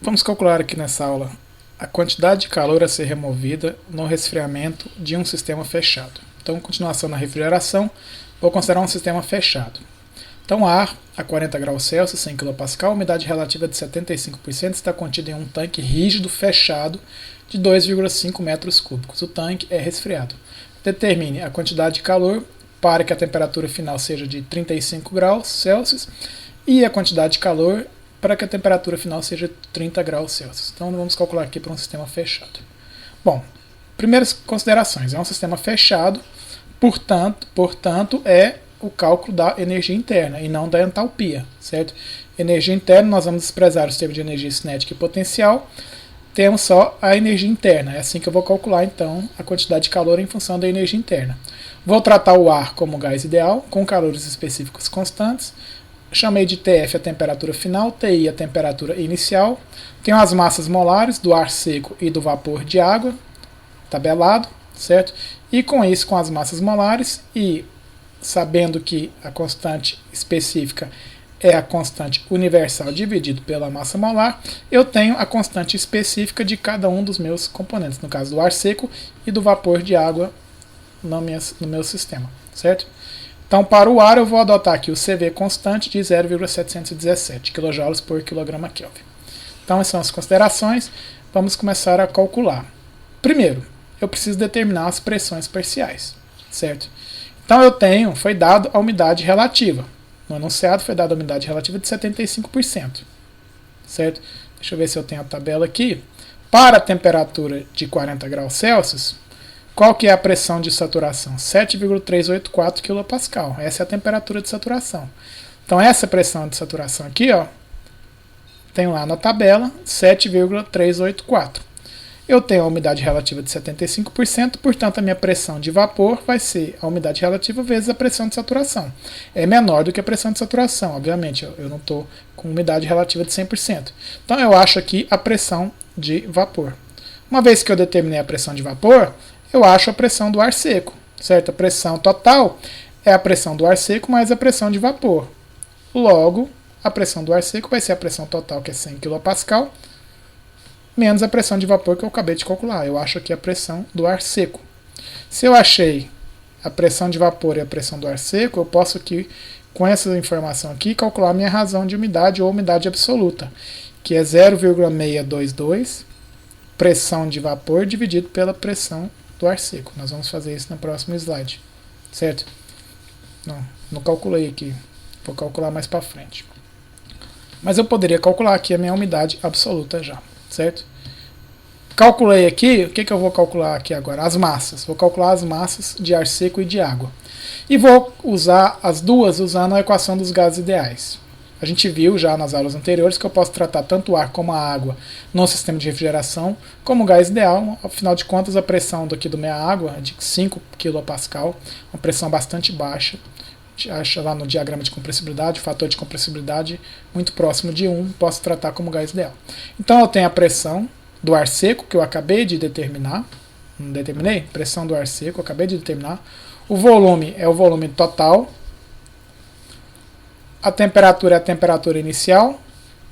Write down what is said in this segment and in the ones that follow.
Vamos calcular aqui nessa aula a quantidade de calor a ser removida no resfriamento de um sistema fechado. Então, continuação na refrigeração, vou considerar um sistema fechado. Então, ar a 40 graus Celsius, 100 kPa, umidade relativa de 75%, está contido em um tanque rígido fechado de 2,5 metros cúbicos. O tanque é resfriado. Determine a quantidade de calor para que a temperatura final seja de 35 graus Celsius e a quantidade de calor para que a temperatura final seja 30 graus Celsius. Então, vamos calcular aqui para um sistema fechado. Bom, primeiras considerações. É um sistema fechado, portanto é o cálculo da energia interna e não da entalpia, certo? Energia interna, nós vamos desprezar os termos de energia cinética e potencial, temos só a energia interna. É assim que eu vou calcular, então, a quantidade de calor em função da energia interna. Vou tratar o ar como gás ideal, com calores específicos constantes. Chamei de TF a temperatura final, TI a temperatura inicial. Tenho as massas molares do ar seco e do vapor de água, tabelado, certo? E com isso, com as massas molares e sabendo que a constante específica é a constante universal dividido pela massa molar, eu tenho a constante específica de cada um dos meus componentes, no caso do ar seco e do vapor de água no meu sistema, certo? Então, para o ar, eu vou adotar aqui o CV constante de 0,717 kJ por kgK. Então, essas são as considerações. Vamos começar a calcular. Primeiro, eu preciso determinar as pressões parciais, certo? Então, foi dado a umidade relativa. No enunciado, foi dada a umidade relativa de 75%, certo? Deixa eu ver se eu tenho a tabela aqui. Para a temperatura de 40 graus Celsius, qual que é a pressão de saturação? 7,384 kPa. Essa é a temperatura de saturação. Então, essa pressão de saturação aqui, ó, tem lá na tabela 7,384. Eu tenho a umidade relativa de 75%, portanto, a minha pressão de vapor vai ser a umidade relativa vezes a pressão de saturação. É menor do que a pressão de saturação, obviamente, eu não estou com umidade relativa de 100%. Então, eu acho aqui a pressão de vapor. Uma vez que eu determinei a pressão de vapor, eu acho a pressão do ar seco, certo? A pressão total é a pressão do ar seco mais a pressão de vapor. Logo, a pressão do ar seco vai ser a pressão total, que é 100 kPa, menos a pressão de vapor que eu acabei de calcular. Eu acho aqui a pressão do ar seco. Se eu achei a pressão de vapor e a pressão do ar seco, eu posso aqui, com essa informação aqui, calcular a minha razão de umidade ou umidade absoluta, que é 0,622 pressão de vapor dividido pela pressão do ar seco. Nós vamos fazer isso no próximo slide, certo? Não calculei aqui, vou calcular mais para frente. Mas eu poderia calcular aqui a minha umidade absoluta já, certo? Calculei aqui, o que eu vou calcular aqui agora? As massas. Vou calcular as massas de ar seco e de água. E vou usar as duas usando a equação dos gases ideais. A gente viu já nas aulas anteriores que eu posso tratar tanto o ar como a água no sistema de refrigeração como gás ideal. Afinal de contas, a pressão daqui da minha água é de 5 kPa, uma pressão bastante baixa. A gente acha lá no diagrama de compressibilidade, o fator de compressibilidade muito próximo de 1, posso tratar como gás ideal. Então eu tenho a pressão do ar seco, que eu acabei de determinar. Não determinei? Pressão do ar seco, eu acabei de determinar. O volume é o volume total. A temperatura é a temperatura inicial,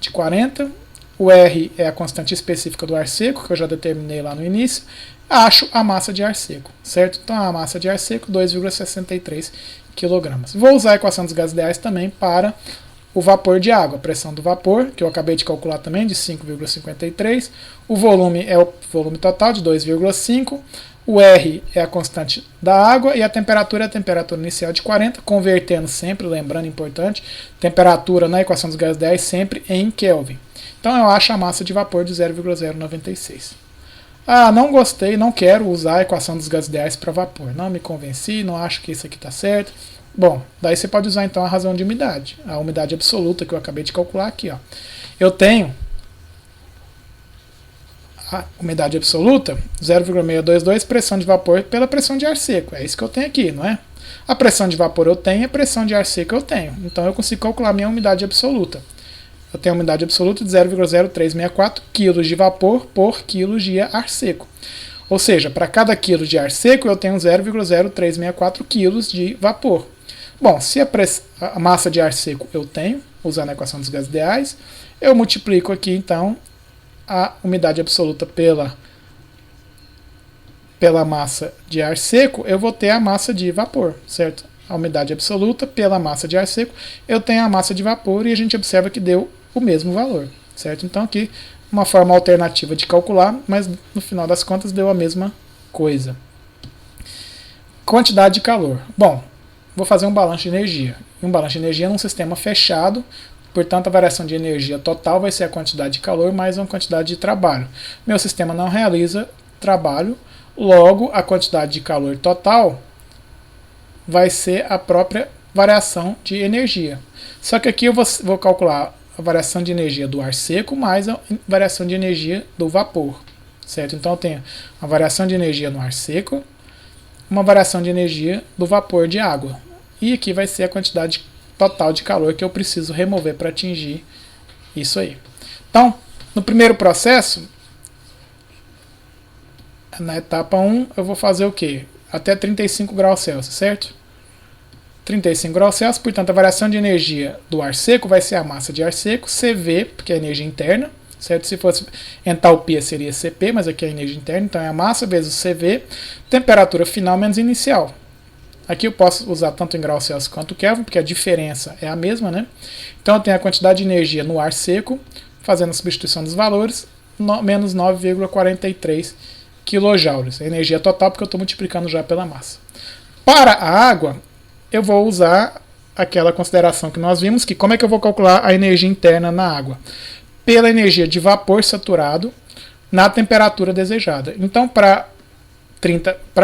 de 40. O R é a constante específica do ar seco, que eu já determinei lá no início. Acho a massa de ar seco, certo? Então, a massa de ar seco, 2,63 kg. Vou usar a equação dos gases ideais também para o vapor de água. A pressão do vapor, que eu acabei de calcular também, de 5,53. O volume é o volume total, de 2,5. O R é a constante da água e a temperatura é a temperatura inicial de 40, convertendo sempre, lembrando, importante, temperatura na equação dos gases ideais sempre em Kelvin. Então eu acho a massa de vapor de 0,096. Ah, não gostei, não quero usar a equação dos gases ideais para vapor. Não me convenci, não acho que isso aqui está certo. Bom, daí você pode usar então a razão de umidade, a umidade absoluta que eu acabei de calcular aqui. Ó. Eu tenho a umidade absoluta, 0,622 pressão de vapor pela pressão de ar seco. É isso que eu tenho aqui, não é? A pressão de vapor eu tenho, a pressão de ar seco eu tenho. Então eu consigo calcular a minha umidade absoluta. Eu tenho a umidade absoluta de 0,0364 kg de vapor por quilo de ar seco. Ou seja, para cada quilo de ar seco eu tenho 0,0364 kg de vapor. Bom, se a massa de ar seco eu tenho, usando a equação dos gases ideais, eu multiplico aqui então a umidade absoluta pela massa de ar seco, eu vou ter a massa de vapor, certo? A umidade absoluta pela massa de ar seco, eu tenho a massa de vapor e a gente observa que deu o mesmo valor, certo? Então aqui uma forma alternativa de calcular, mas no final das contas deu a mesma coisa. Quantidade de calor. Bom, vou fazer um balanço de energia. Um balanço de energia num sistema fechado, portanto a variação de energia total vai ser a quantidade de calor mais uma quantidade de trabalho. Meu sistema não realiza trabalho, logo a quantidade de calor total vai ser a própria variação de energia. Só que aqui eu vou calcular a variação de energia do ar seco mais a variação de energia do vapor, certo? Então eu tenho a variação de energia no ar seco, uma variação de energia do vapor de água. E aqui vai ser a quantidade total de calor que eu preciso remover para atingir isso aí. Então, no primeiro processo, na etapa 1, eu vou fazer o quê? Até 35 graus Celsius, certo? 35 graus Celsius, portanto a variação de energia do ar seco vai ser a massa de ar seco, CV, porque é a energia interna, certo? Se fosse entalpia seria CP, mas aqui é a energia interna, então é a massa vezes CV, temperatura final menos inicial. Aqui eu posso usar tanto em graus Celsius quanto Kelvin, porque a diferença é a mesma, né? Então eu tenho a quantidade de energia no ar seco, fazendo a substituição dos valores, menos 9,43 kJ. A energia total, porque eu estou multiplicando já pela massa. Para a água, eu vou usar aquela consideração que nós vimos, que como é que eu vou calcular a energia interna na água? Pela energia de vapor saturado na temperatura desejada. Então, para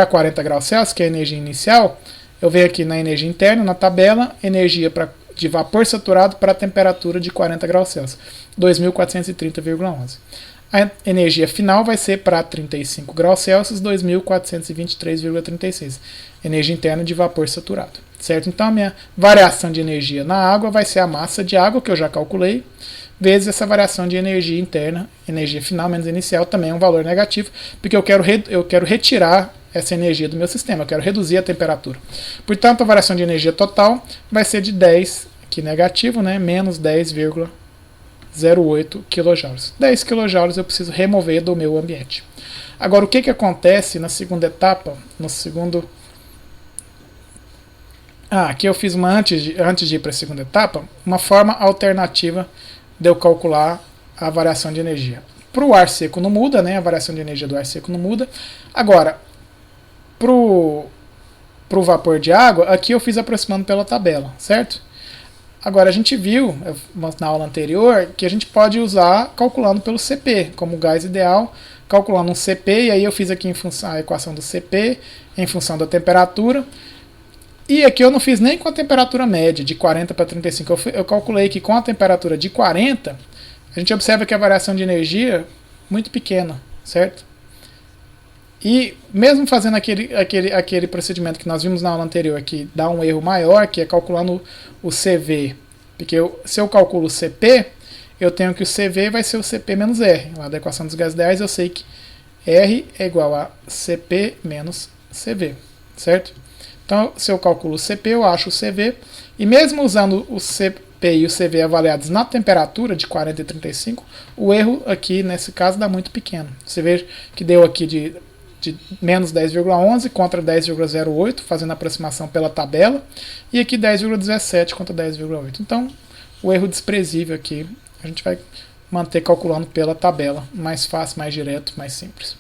40 graus Celsius, que é a energia inicial, eu venho aqui na energia interna, na tabela, energia de vapor saturado para a temperatura de 40 graus Celsius, 2.430,11. A energia final vai ser para 35 graus Celsius, 2.423,36. Energia interna de vapor saturado, certo? Então a minha variação de energia na água vai ser a massa de água, que eu já calculei, vezes essa variação de energia interna, energia final menos inicial, também é um valor negativo, porque eu quero retirar essa energia do meu sistema, eu quero reduzir a temperatura. Portanto, a variação de energia total vai ser de 10, aqui negativo, né, menos 10,08 kJ. 10 kJ eu preciso remover do meu ambiente. Agora, o que acontece na segunda etapa, no segundo... aqui eu fiz antes de ir para a segunda etapa, uma forma alternativa de eu calcular a variação de energia. Para o ar seco não muda, né? A variação de energia do ar seco não muda. Agora, para o vapor de água, aqui eu fiz aproximando pela tabela, certo? Agora, a gente viu na aula anterior que a gente pode usar calculando pelo CP, como gás ideal, calculando um CP, e aí eu fiz aqui em função a equação do CP, em função da temperatura. E aqui eu não fiz nem com a temperatura média, de 40 para 35. Eu calculei que com a temperatura de 40, a gente observa que a variação de energia é muito pequena, certo? E mesmo fazendo aquele procedimento que nós vimos na aula anterior, que dá um erro maior, que é calculando o CV. Porque se eu calculo o CP, eu tenho que o CV vai ser o CP menos R. Lá da equação dos gases ideais eu sei que R é igual a CP menos CV, certo? Então, se eu calculo o CP, eu acho o CV, e mesmo usando o CP e o CV avaliados na temperatura de 40 e 35, o erro aqui, nesse caso, dá muito pequeno. Você vê que deu aqui de menos 10,11 contra 10,08, fazendo a aproximação pela tabela, e aqui 10,17 contra 10,8. Então, o erro desprezível aqui, a gente vai manter calculando pela tabela, mais fácil, mais direto, mais simples.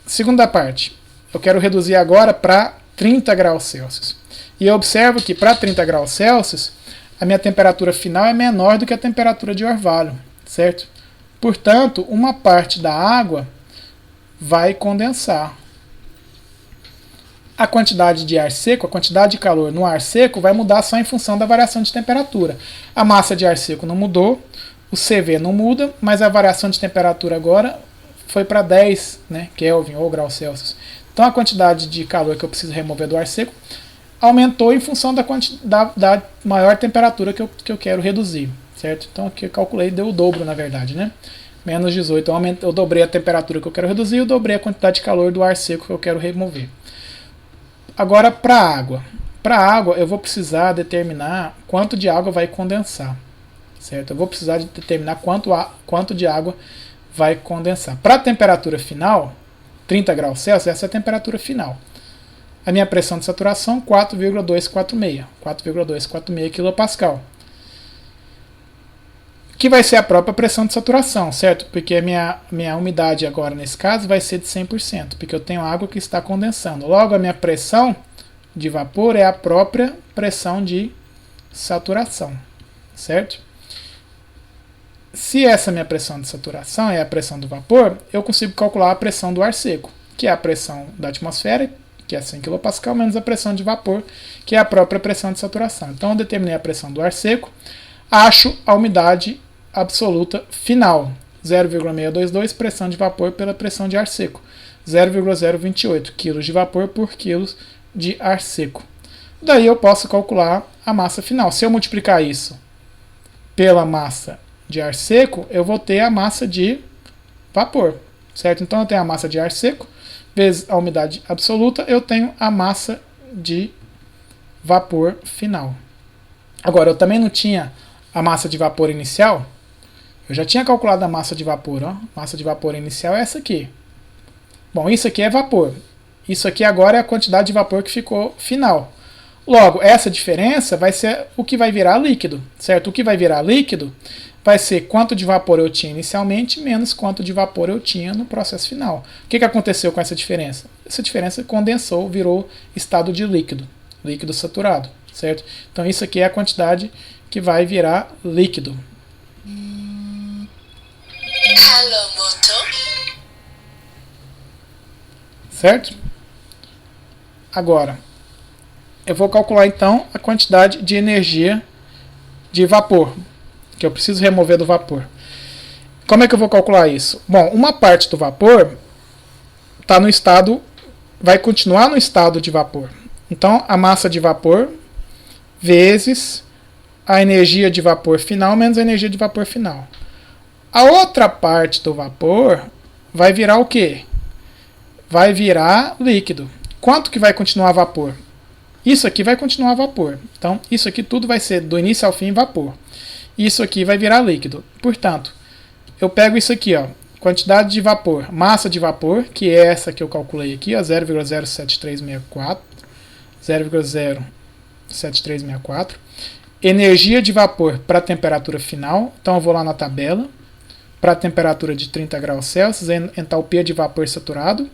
Segunda parte. Eu quero reduzir agora para 30 graus Celsius. E eu observo que para 30 graus Celsius, a minha temperatura final é menor do que a temperatura de orvalho, certo? Portanto, uma parte da água vai condensar. A quantidade de ar seco, a quantidade de calor no ar seco vai mudar só em função da variação de temperatura. A massa de ar seco não mudou, o CV não muda, mas a variação de temperatura agora foi para 10, né, Kelvin ou graus Celsius. Então a quantidade de calor que eu preciso remover do ar seco aumentou em função da maior temperatura que eu quero reduzir, certo? Então aqui eu calculei, deu o dobro na verdade, né? Menos 18, eu dobrei a temperatura que eu quero reduzir, eu dobrei a quantidade de calor do ar seco que eu quero remover. Agora para a água. Para a água eu vou precisar determinar quanto de água vai condensar. certo? Eu vou precisar de determinar quanto de água vai condensar. Para a temperatura final, 30 graus Celsius, essa é a temperatura final. A minha pressão de saturação, 4,246 kPa. Que vai ser a própria pressão de saturação, certo? Porque a minha umidade agora, nesse caso, vai ser de 100%, porque eu tenho água que está condensando. Logo, a minha pressão de vapor é a própria pressão de saturação, certo? Se essa minha pressão de saturação é a pressão do vapor, eu consigo calcular a pressão do ar seco, que é a pressão da atmosfera, que é 100 kPa, menos a pressão de vapor, que é a própria pressão de saturação. Então, eu determinei a pressão do ar seco, acho a umidade absoluta final, 0,622 pressão de vapor pela pressão de ar seco, 0,028 kg de vapor por quilo de ar seco. Daí eu posso calcular a massa final. Se eu multiplicar isso pela massa de ar seco, eu vou ter a massa de vapor, certo? Então eu tenho a massa de ar seco vezes a umidade absoluta, eu tenho a massa de vapor final. Agora, eu também não tinha a massa de vapor inicial. Eu já tinha calculado a massa de vapor. Ó. Massa de vapor inicial é essa aqui. Bom, isso aqui é vapor. Isso aqui agora é a quantidade de vapor que ficou final. Logo, essa diferença vai ser o que vai virar líquido, certo? O que vai virar líquido vai ser quanto de vapor eu tinha inicialmente menos quanto de vapor eu tinha no processo final. O que aconteceu com essa diferença? Essa diferença condensou, virou estado de líquido, líquido saturado, certo? Então isso aqui é a quantidade que vai virar líquido. Certo? Agora, eu vou calcular então a quantidade de energia de vapor, que eu preciso remover do vapor. Como é que eu vou calcular isso? Bom, uma parte do vapor está no estado, vai continuar no estado de vapor. Então, a massa de vapor vezes a energia de vapor final menos a energia de vapor final. A outra parte do vapor vai virar o quê? Vai virar líquido. Quanto que vai continuar vapor? Isso aqui vai continuar vapor. Então, isso aqui tudo vai ser do início ao fim vapor. Isso aqui vai virar líquido. Portanto, eu pego isso aqui, ó, quantidade de vapor, massa de vapor, que é essa que eu calculei aqui, 0,07364, 0,07364. Energia de vapor para a temperatura final, então eu vou lá na tabela, para a temperatura de 30 graus Celsius, entalpia de vapor saturado,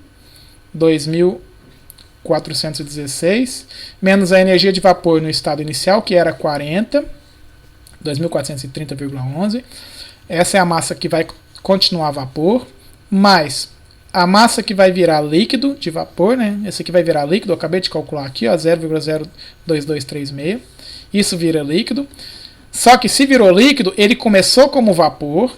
2.416, menos a energia de vapor no estado inicial, que era 40, 2.430,11. Essa é a massa que vai continuar vapor, mais a massa que vai virar líquido de vapor, né? Esse aqui vai virar líquido, eu acabei de calcular aqui, 0,02236. Isso vira líquido. Só que se virou líquido, ele começou como vapor,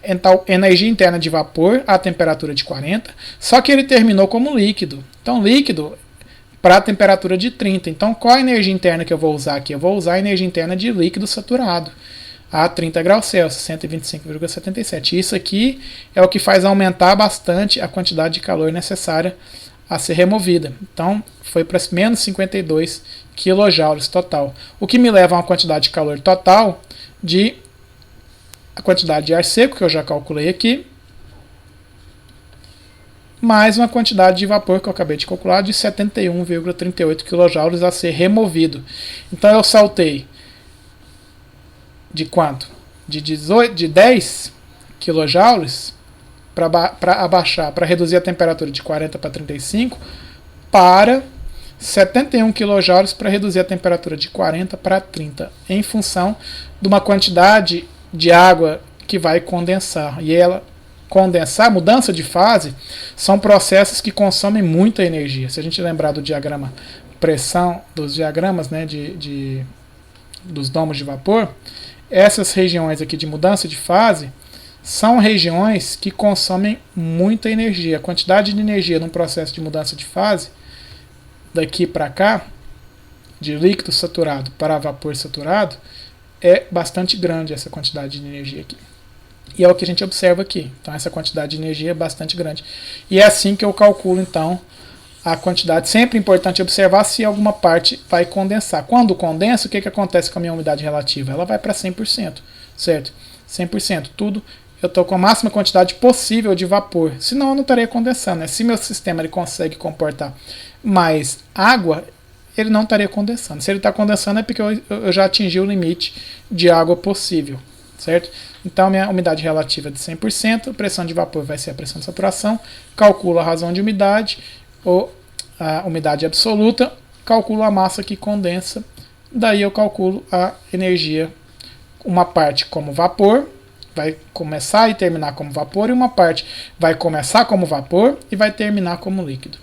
então energia interna de vapor a temperatura de 40, só que ele terminou como líquido. Então líquido para a temperatura de 30. Então qual a energia interna que eu vou usar aqui? Eu vou usar a energia interna de líquido saturado a 30 graus Celsius, 125,77. Isso aqui é o que faz aumentar bastante a quantidade de calor necessária a ser removida. Então foi para menos 52 kJ total. O que me leva a uma quantidade de calor total de a quantidade de ar seco, que eu já calculei aqui, mais uma quantidade de vapor que eu acabei de calcular de 71,38 kJ a ser removido. Então eu saltei de quanto? De 10 kJ para abaixar, para reduzir a temperatura de 40 para 35, para 71 kJ para reduzir a temperatura de 40 para 30, em função de uma quantidade de água que vai condensar. E ela condensar, mudança de fase, são processos que consomem muita energia. Se a gente lembrar do diagrama pressão, dos diagramas, né, dos domos de vapor, essas regiões aqui de mudança de fase são regiões que consomem muita energia. A quantidade de energia num processo de mudança de fase, daqui para cá, de líquido saturado para vapor saturado, é bastante grande essa quantidade de energia aqui. E é o que a gente observa aqui. Então essa quantidade de energia é bastante grande. E é assim que eu calculo então a quantidade. Sempre é importante observar se alguma parte vai condensar. Quando condensa, o que acontece com a minha umidade relativa? Ela vai para 100%. certo? 100%, tudo eu estou com a máxima quantidade possível de vapor, senão eu não estaria condensando, né? Se meu sistema ele consegue comportar mais água, ele não estaria condensando. Se ele está condensando é porque eu já atingi o limite de água possível, certo? Então, minha umidade relativa é de 100%, a pressão de vapor vai ser a pressão de saturação, calculo a razão de umidade, ou a umidade absoluta, calculo a massa que condensa, daí eu calculo a energia, uma parte como vapor, vai começar e terminar como vapor, e uma parte vai começar como vapor e vai terminar como líquido.